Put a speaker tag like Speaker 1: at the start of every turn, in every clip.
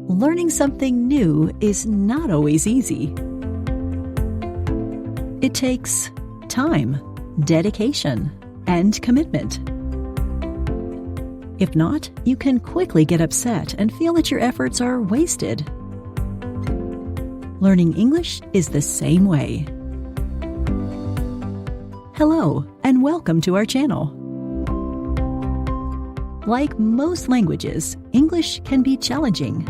Speaker 1: learning something new is not always easy. It takes time, dedication, and commitment. If not, you can quickly get upset and feel that your efforts are wasted. Learning English is the same way. Hello, and welcome to our channel. Like most languages, English can be challenging.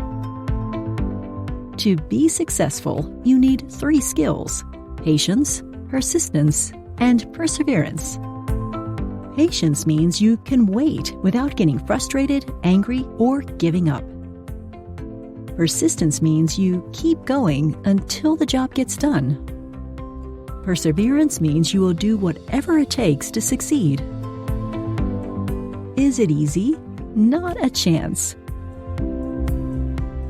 Speaker 1: To be successful, you need 3 skills: patience, persistence, and perseverance. Patience means you can wait without getting frustrated, angry, or giving up. Persistence means you keep going until the job gets done. Perseverance means you will do whatever it takes to succeed. Is it easy? Not a chance.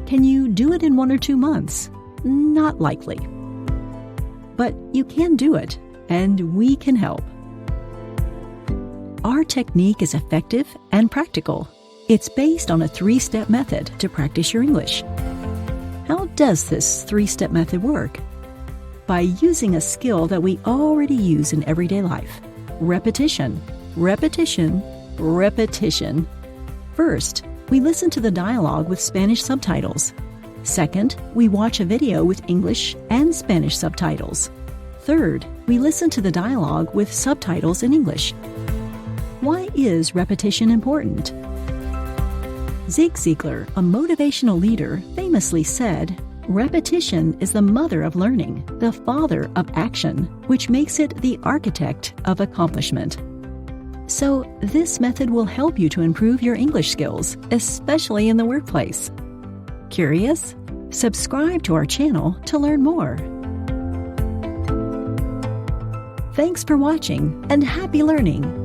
Speaker 1: Can you do it in 1 or 2 months? Not likely. But you can do it, and we can help. Our technique is effective and practical. It's based on a 3-step method to practice your English. How does this 3-step method work? By using a skill that we already use in everyday life: repetition, repetition, repetition. First, we listen to the dialogue with Spanish subtitles. Second, we watch a video with English and Spanish subtitles. Third, we listen to the dialogue with subtitles in English. Why is repetition important? Zig Ziglar, a motivational leader, famously said, "Repetition is the mother of learning, the father of action, which makes it the architect of accomplishment." So, this method will help you to improve your English skills, especially in the workplace. Curious? Subscribe to our channel to learn more. Thanks for watching, and happy learning!